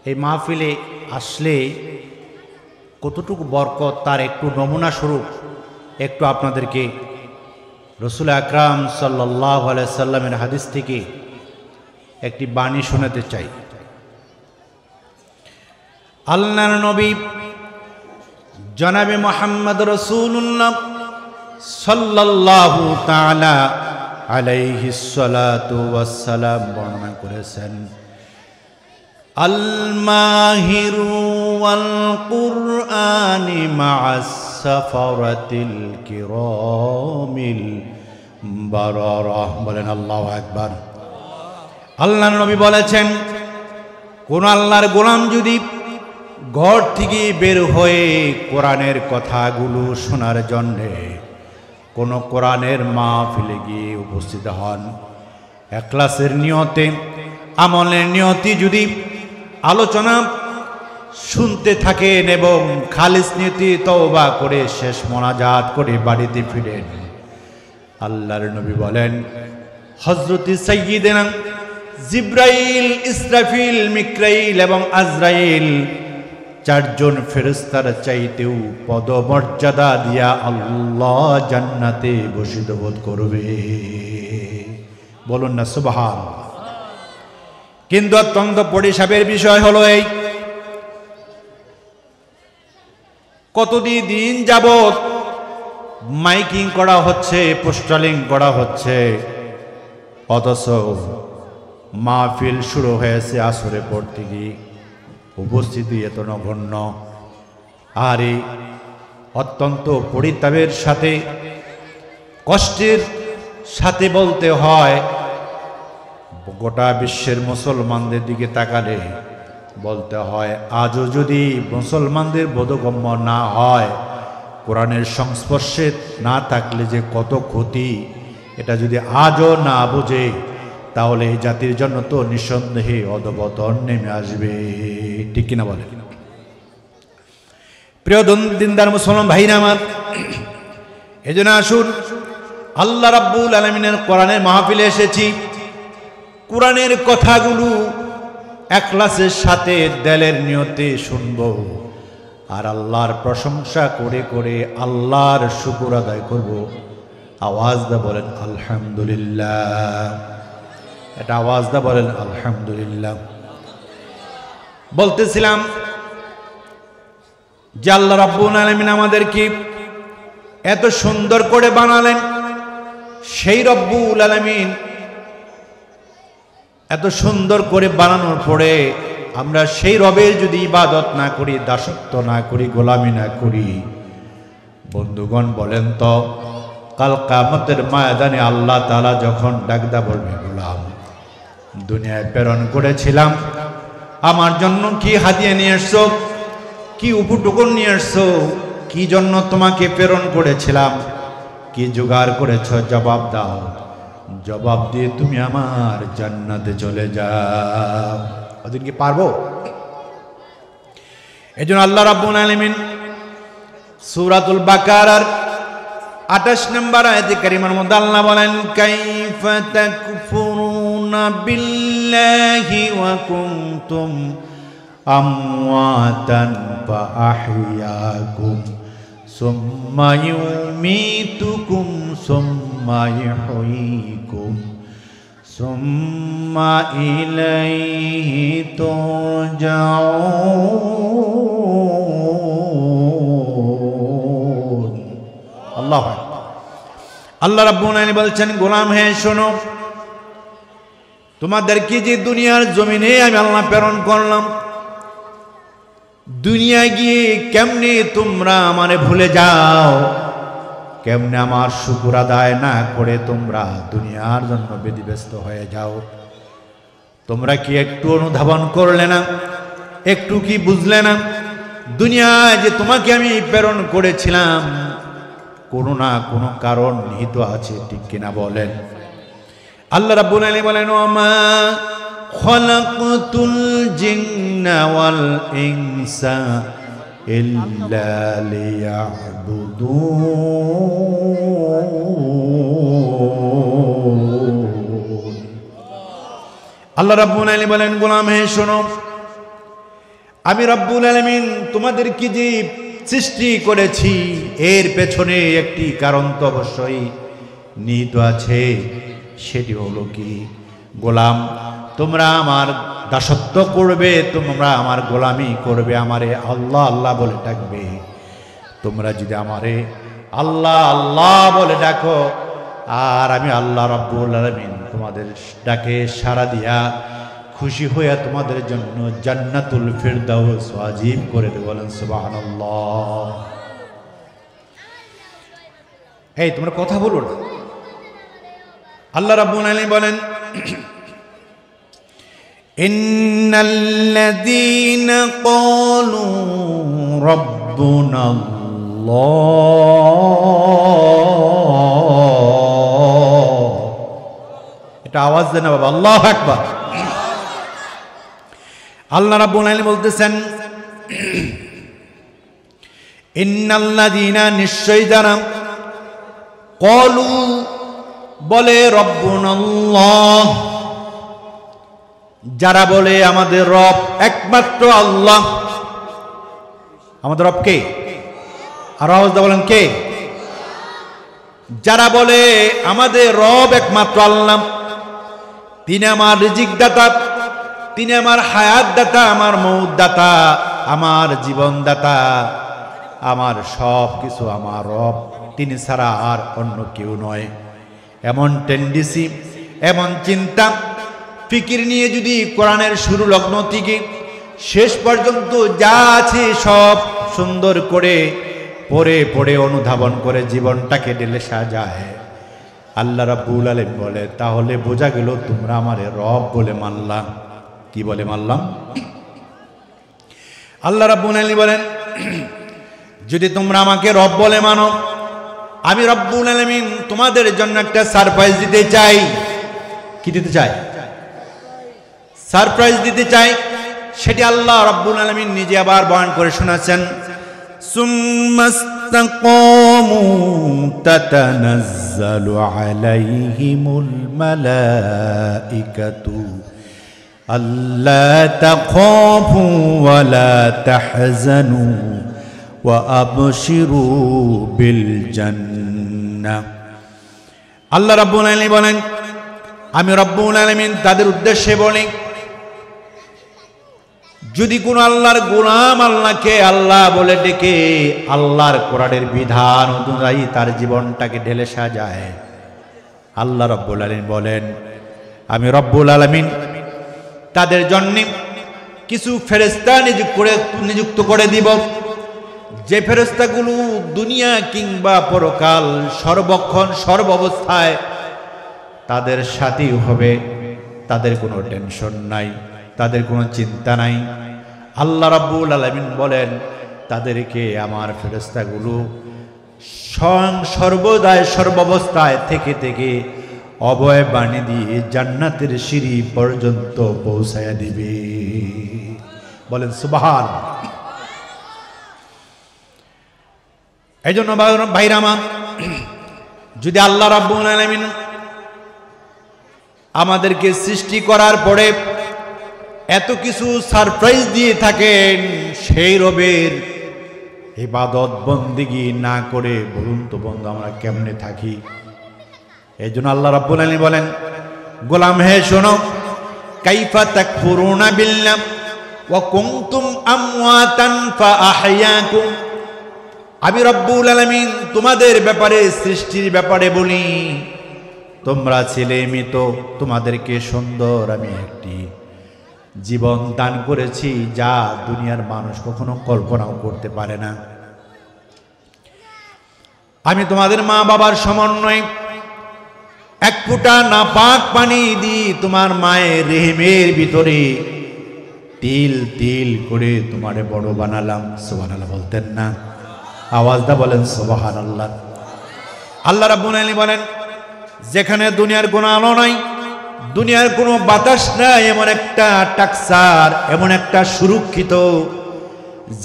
এই মাহফিলে আসলে কতটুকু বরকত তার একটু নমুনা স্বরূপ একটু আপনাদেরকে রসুল আকরাম সাল্লাল্লাহু আলাইহি সাল্লামের হাদিস থেকে একটি বাণী শোনাতে চাই। আল্লাহর নবী জনাবে মুহাম্মদ রাসূলুল্লাহ সাল্লাল্লাহু তাআলা আলাইহি সালাতু ওয়াস সালাম বর্ণনা করেছেন, আল মাহিরু ওয়াল কুরআনি মা'আস সাফারাতিল কিরামিল বারারাহ। বলেন আল্লাহু আকবার। আল্লাহর নবী বলেছেন, কোন আল্লাহর গোলাম যদি ঘর থেকে বের হয়ে কোরআনের কথাগুলো শোনার জন্যে কোন কোরআনের মাহফিলে গিয়ে উপস্থিত হন, ইখলাসের নিয়তে আমলের নিয়তে যদি আলোচনা শুনতে থাকেন এবং খালিস নিয়তে তওবা করে শেষ মোনাজাত করে বাড়িতে ফিরেন, আল্লাহর নবী বলেন হযরত সাইয়্যিদিনা জিবরাইল, ইসরাফিল, মিকরাইল এবং আজরাইল চারজন ফেরেশতার চাইতেও পদমর্যাদা দিয়া আল্লাহ জান্নাতে বসিত বোধ করবে। বলুন না সুবহানাল্লাহ। কিন্তু অত্যন্ত পরিশাপের বিষয় হলো এই, কতদিন যাবত মাইকিং করা হচ্ছে, পোস্টারিং করা হচ্ছে, অথচ মাহফিল শুরু হয়েছে আসরের পর থেকে উপস্থিতি এত নগণ্য। আর এই অত্যন্ত পরিতাপের সাথে কষ্টের সাথে বলতে হয়, গোটা বিশ্বের মুসলমানদের দিকে তাকালে বলতে হয়, আজও যদি মুসলমানদের বোধগম্য না হয়, কোরআনের সংস্পর্শে না থাকলে যে কত ক্ষতি, এটা যদি আজও না বোঝে তাহলে এই জাতির জন্য তো নিঃসন্দেহে অধঃপতন নেমে আসবে। ঠিক কিনা বলে? প্রিয় দিনদার মুসলমান ভাইরা আমার, এজন্য আসুন আল্লাহ রাব্বুল আলামিনের কোরআনের মাহফিলে এসেছি, কোরআনের কথাগুলো ইখলাসের সাথে দিলের নিয়তে শুনব, আর আল্লাহর প্রশংসা করে করে আল্লাহর শুকর আদায় করব। আওয়াজ দা বলেন আলহামদুলিল্লাহ। এটা আওয়াজ দা বলেন আলহামদুলিল্লাহ। বলতেছিলাম যে আল্লাহ রাব্বুল আলামিন আমাদেরকে এত সুন্দর করে বানালেন, সেই রব্বুল আলামিন এত সুন্দর করে বানানোর পরে আমরা সেই রবের যদি ইবাদত না করি, দাসত্ব না করি, গোলামি না করি, বন্ধুগণ বলেন তো কাল কিয়ামতের ময়দানে আল্লাহ তাআলা যখন ডাকদা বলবে, গোলাম দুনিয়ায় প্রেরণ করেছিলাম, আমার জন্য কি হাদিয়া নিয়ে আসছো, কি উপটুকুন নিয়ে আসছো, কি জন্য তোমাকে প্রেরণ করেছিলাম, কি জোগাড় করেছো, জবাব দাও। জবাব দিয়ে তুমি আমার জান্নাতে চলে যাও। ওদিন কি পারবো? এজন্য আল্লাহ রাব্বুল আলামিন সূরাতুল বাকারার 28 নম্বর আয়াতে কারিমার মধ্যে আল্লাহ বলেন, কাইফা তাকফুরুনা বিল্লাহি ওয়া কুনতুম আমওয়াতান ফাআহইয়াকুম সুম্মা ইউমীতুকুম সুম্মা ইহয়ীকুম সুম্মা ইলাইহি তুরজাউন। আল্লাহু আকবার। আল্লাহ রাব্বুল আলামিন বলছেন, গোলাম হে শোনো, তোমাদেরকে যে দুনিয়ার জমিনে আমি আল্লাহ প্রেরণ করলাম, দুনিয়ায় গিয়ে কেমনে তোমরা আমারে ভুলে যাও, কেমনে আমার শুকর আদায় না করে তোমরা দুনিয়ার জন্য ব্যতিব্যস্ত হয়ে যাও। তোমরা কি একটু অনুধাবন করলে না, একটু কি বুঝলে না, দুনিয়ায় যে তোমাকে আমি প্রেরণ করেছিলাম কোনো না কোনো কারণ নিহিত আছে। ঠিক কিনা বলেন? আল্লাহ রাব্বুল আলামিন বলেন, ওমা খালাকতুল জিন্না ওয়াল ইনসা ইল্লা লিয়াবুদুন। আল্লাহ রাব্বুল আলামিন বলেন, গোলাম হে শোনো, আমি রব্বুল আলামিন তোমাদেরকে যে সৃষ্টি করেছি এর পেছনে একটি কারণ তো অবশ্যই নিহিত আছে। সেটি হলো কি, গোলাম তোমরা আমার দাসত্ব করবে, তোমরা আমার গোলামি করবে, আমারে আল্লাহ আল্লাহ বলে ডাকবে। তোমরা যদি আমারে আল্লাহ আল্লাহ বলে ডাকো আর আমি আল্লাহ রব্বুল আলামিন তোমাদের ডাকে সাড়া দিয়া খুশি হইয়া তোমাদের জন্য জান্নাতুল ফিরদাউস ওয়াজিব করে দেব। বলেন সুবহানাল্লাহ। এই তোমরা কথা বলো না। আল্লাহ রাব্বুল আলামিন বলেন, ইন্নাল্লাযীনা ক্বালু রাব্বুনাল্লাহ, এটা আওয়াজ দেন বাবা, আল্লাহু আকবার। আল্লাহ রাব্বুল আলামিন বলতেছেন, ইন্নাল্লাযীনা, নিশ্চয় যারা, ক্বালু বলে, রব্বুনাল্লাহ, যারা বলে আমাদের রব একমাত্র আল্লাহ। আমাদের রব কে? আর আওয়াজ দিয়ে বলেন কে? যারা বলে আমাদের রব একমাত্র আল্লাহ, তিনি আমার রিজিক দাতা, তিনি আমার হায়াত দাতা, আমার মৌত দাতা, আমার জীবন দাতা, আমার সব কিছু আমার রব, তিনি ছাড়া আর অন্য কেউ নয়। এমন টেন্ডেন্সি, এমন চিন্তা ফিকির নিয়ে যদি কোরআনের শুরু লগ্ন থেকে শেষ পর্যন্ত যা আছে সব সুন্দর করে পড়ে পড়ে অনুধাবন করে জীবনটাকে ঢেলে সাজায়, আল্লাহ রাব্বুল আলামিন বলে, তাহলে বোঝা গেল তোমরা আমারে রব বলে মানলাম। কি বলে মানলাম? আল্লাহ রাব্বুল আলামিন বলেন, যদি তোমরা আমাকে রব বলে মানো, আমি রব্বুল আলামিন তোমাদের জন্য একটা সারপ্রাইজ দিতে চাই। কি দিতে চাই? সারপ্রাইজ দিতে চাই। সেটি আল্লাহ রাব্বুল আলামিন নিজে আবার বয়ান করে শোনাচ্ছেন, সুম্মাস্তাকামু তাতানাজ্জালু আলাইহিমুল মালাইকাতু আল্লা তাখাফু ওয়া লা তাহজানু ওয়া আবশিরু বিল জান্নাহ। আল্লাহ রাব্বুল আলামিন বলেন, আমি রব্বুল আলামিন তাদের উদ্দেশ্যে বলি, যদি কোন আল্লাহর গোলাম আল্লাহকে আল্লাহ বলে ডেকে আল্লাহর কোরআনের বিধান অনুযায়ী তার জীবনটাকে ঢেলে সাজায়, আল্লাহ রব্বুল আলামিন বলেন, আমি রব্বুল আলামিন তাদের জন্য কিছু ফেরেশতা নিযুক্ত করে দিব, যে ফেরেশতাগুলো দুনিয়া কিংবা পরকাল সর্বক্ষণ সর্বাবস্থায় তাদের সাথী হবে, তাদের কোনো টেনশন নাই, তাদের কোনো চিন্তা নাই। আল্লাহ রাব্বুল আলামিন বলেন, তাদেরকে আমার ফেরেশতাগুলো সর্বদায় সর্বাবস্থায় থেকে থেকে অভয় বাণী দিয়ে জান্নাতের সিঁড়ি পর্যন্ত পৌঁছায়া দিবে। বলেন সুবহানাল্লাহ। এই জন্য ভাইরা আমার, যদি আল্লাহ রাব্বুল আলামিন আমাদেরকে সৃষ্টি করার পরে এত কিছু সারপ্রাইজ দিয়ে থাকেন, সেই রবের ইবাদত বন্দেগী না করে বলুন তো বন্ধু আমরা কেমনে থাকি? এই জন্য আল্লাহ রাব্বুল আলামিন বলেন, গোলাম হে শোনো, কাইফা তাকফুরুনা বিল্লাহ ওয়া কুনতুম আমওয়াতান ফাআহইয়াকুম। আমি রব্বুল আলামিন তোমাদের ব্যাপারে, সৃষ্টির ব্যাপারে বলি, তোমরা ছিলে মৃত, তোমাদেরকে সুন্দর আমি একটি জীবন দান করেছি যা দুনিয়ার মানুষ কখনো কল্পনাও করতে পারে না। আমি তোমাদের মা বাবার সমন্বয়ে এক ফোঁটা নাপাক পানি দিয়ে তোমার মায়ের রেহেমের ভিতরে তিল তিল করে তোমারে বড় বানালাম। সুবহানাল্লাহ বলতেন না? আওয়াজটা বলেন সুবহানাল্লাহ। আল্লাহ রাব্বুল আলামিন বলেন, যেখানে দুনিয়ার কোনো আলো নাই, দুনিয়ার কোনো বাতাস নাই, এমন একটা টাকসার, এমন একটা সুরক্ষিত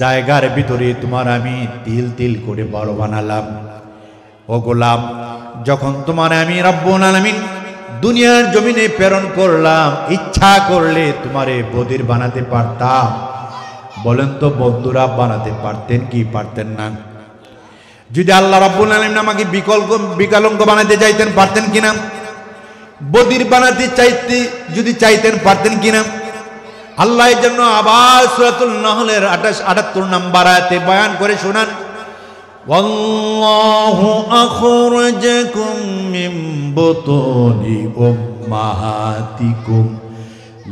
জায়গার ভিতরে তোমার আমি তিল তিল করে বড় বানালাম। ও গোলাম, যখন তোমার আমি রব্বুল আলামিন দুনিয়ার জমিনে প্রেরণ করলাম, ইচ্ছা করলে তোমারে বদির বানাতে পারতাম, বলেন তো বন্ধুরা, বানাতে পারতেন কি পারতেন না? যদি আল্লাহ রাব্বুল আলামিন আমাকে বিকলাঙ্গ বানাতে চাইতেন, পারতেন কিনা? বধির বানাতে যদি চাইতেন, পারতেন কিনা? আল্লাহ এর জন্য আবার সূরাতুল নাহলের 78 নম্বর আয়াতে বয়ান করে শোনান, ওয়াল্লাহু আখরাজাকুম মিন বুতুনি উম্মাহাতিকুম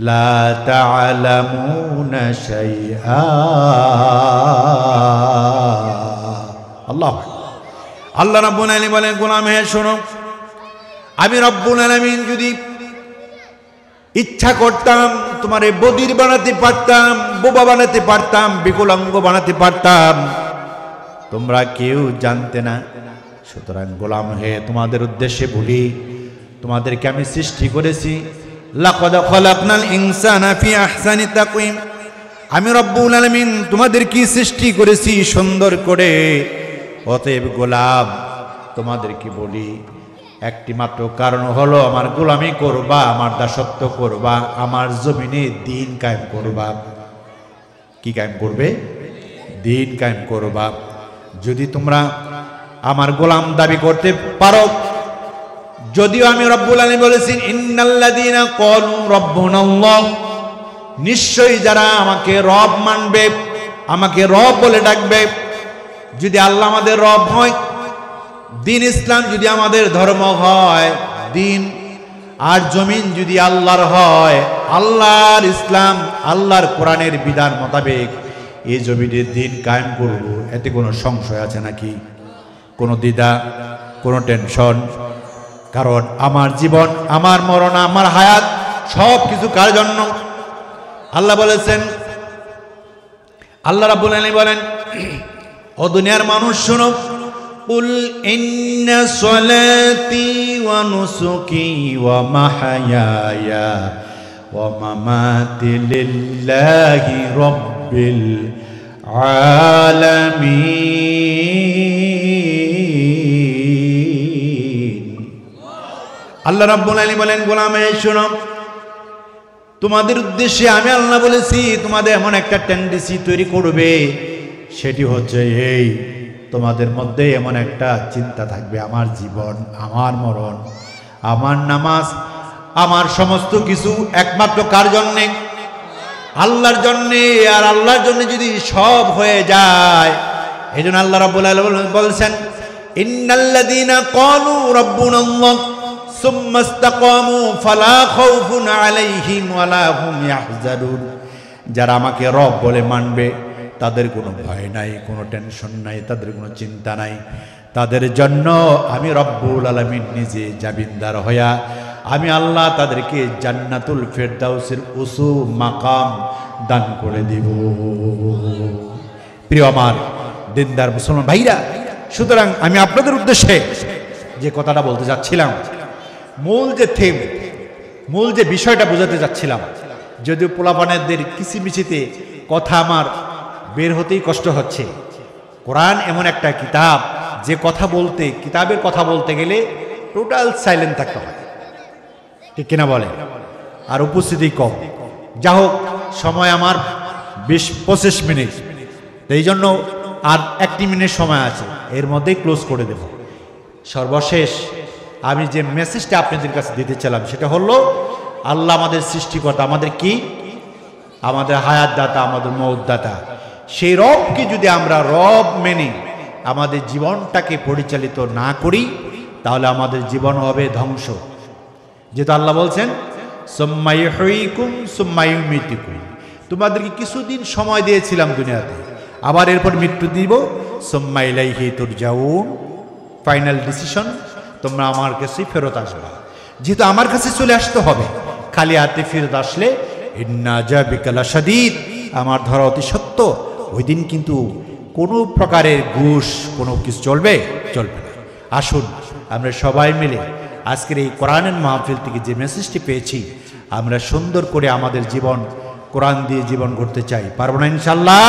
লা তা'লামুনা শাইআ। আল্লাহ রাব্বুল আলামিন বলেন, গোলাম হে শোনো, আমি রব্বুল আলামিন যদি ইচ্ছা করতাম তোমারে বধির বানাতে পারতাম, বোবা বানাতে পারতাম, বিকলাঙ্গ বানাতে পারতাম, তোমরা কেউ জানতে না। সুতরাং গোলাম হে, তোমাদের উদ্দেশ্যে বলি, তোমাদেরকে আমি সৃষ্টি করেছি, লাকাদ খালাকনাল ইনসানা ফি আহসানি তাকওয়িম। আমি রব্বুল আলামিন তোমাদেরকে সৃষ্টি করেছি সুন্দর করে। অতএব গোলাম, তোমাদেরকে বলি, একটি মাত্র কারণ হলো আমার গোলামি করবা, আমার দাসত্ব করবা, আমার জমিনে দ্বীন কায়েম করবা। কি কায়েম করবে? দ্বীন কায়েম করবা। যদি তোমরা আমার গোলাম দাবি করতে পারো, যদিও আমি রব্বুল আলামিন বলেছি, ইন্নাল্লাযীনা ক্বালু রাব্বুনাল্লাহ, নিশ্চয়ই যারা আমাকে রব মানবে, আমাকে রব বলে ডাকবে, যদি আল্লাহ আমাদের রব হয়, দিন ইসলাম যদি আমাদের ধর্ম হয়, দিন আর জমিন যদি আল্লাহর হয়, আল্লাহর ইসলাম, আল্লাহর কোরআনের বিধান মোতাবেক এই জমিনের দিন কায়েম করব। এতে কোনো সংশয় আছে নাকি? কোনো দ্বিধা, কোনো টেনশন? কারণ আমার জীবন, আমার মরণ, আমার হায়াত সব কিছু কার জন্য? আল্লাহ বলেছেন, আল্লাহ রাব্বুল আলামিন বলেন, ও দুনিয়ার মানুষ শোনো, কুল ইন্না সলাতি ওয়া নুসুকি ওয়া মাহইয়ায়া ওয়া মামাতি লিল্লাহি রাব্বিল আলামিন। আল্লাহ রাব্বুল আলামিন বলেন, গোলামে শোনো, তোমাদের উদ্দেশ্যে আমি আল্লাহ বলেছি, তোমাদের এমন একটা টেন্ডেন্সি তৈরি করবে, সেটি হচ্ছে এই, তোমাদের মধ্যে এমন একটা চিন্তা থাকবে, আমার জীবন, আমার মরণ, আমার নামাজ, আমার সমস্ত কিছু একমাত্র কার জন্যে? আল্লাহর জন্যে। আর আল্লাহর জন্য যদি সব হয়ে যায়, এই জন্য আল্লাহ রাব্বুল আলামিন বলছেন, ইন্নাল্লাযীনা ক্বালু রাব্বুনাল্লাহ সুম্মা ইসতাকামু ফালা খাউফুন আলাইহিম ওয়ালা হুম ইয়াহজানুন। যারা আমাকে রব বলে মানবে, তাদের কোনো ভয় নাই, কোনো টেনশন নাই, তাদের কোনো চিন্তা নাই। তাদের জন্য আমি রব্বুল আলামিন নিজে জামিনদার হইয়া আমি আল্লাহ তাদেরকে জান্নাতুল ফেরদাউসের উঁচু মাকাম দান করে দিব। প্রিয় আমার দিনদার মুসলমান ভাইরা, সুতরাং আমি আপনাদের উদ্দেশ্যে যে কথাটা বলতে যাচ্ছিলাম, মূল যে থিম, মূল যে বিষয়টা বোঝাতে যাচ্ছিলাম, যদিও পোলাপানেরদের কিচিমিচিতে কথা আমার বের হতেই কষ্ট হচ্ছে। কোরআন এমন একটা কিতাব, যে কথা বলতে, কিতাবের কথা বলতে গেলে টোটাল সাইলেন্ট থাকতে হয়, ঠিক কিনা বলে? আর উপস্থিতি কম। যা হোক, সময় আমার 20-25 মিনিট, এই জন্য আর 1 মিনিট সময় আছে, এর মধ্যেই ক্লোজ করে দেব। সর্বশেষ আমি যে মেসেজটা আপনাদের কাছে দিতে চাইলাম, সেটা হলো, আল্লাহ আমাদের সৃষ্টিকর্তা, আমাদের কি? আমাদের হায়াত দাতা, আমাদের মওত দাতা। সেই রবকে যদি আমরা রব মেনে আমাদের জীবনটাকে পরিচালিত না করি, তাহলে আমাদের জীবন হবে ধ্বংস। যেহেতু আল্লাহ বলছেন, সুম্মা ইউহয়িকুম সুম্মা ইউমীতুকুম, তোমাদেরকে কিছুদিন সময় দিয়েছিলাম দুনিয়াতে, আবার এরপর মৃত্যু দিব। সুম্মা ইলাইহি তুরজাউন, ফাইনাল ডিসিশন, তোমরা আমার কাছেই ফেরত আসবে। যেহেতু আমার কাছে চলে আসতে হবে, খালি হাতে ফেরত আসলে ইন্না আযাবিকা লাশাদীদ, আমার ধরা অতি সত্য। ওই দিন কিন্তু কোনো প্রকারের ঘুষ, কোনো কিছু চলবে না। আসুন আমরা সবাই মিলে আজকের এই কোরআনের মাহফিল থেকে যে মেসেজটি পেয়েছি, আমরা সুন্দর করে আমাদের জীবন কোরআন দিয়ে জীবন গড়তে চাই। পারবো না ইনশাআল্লাহ?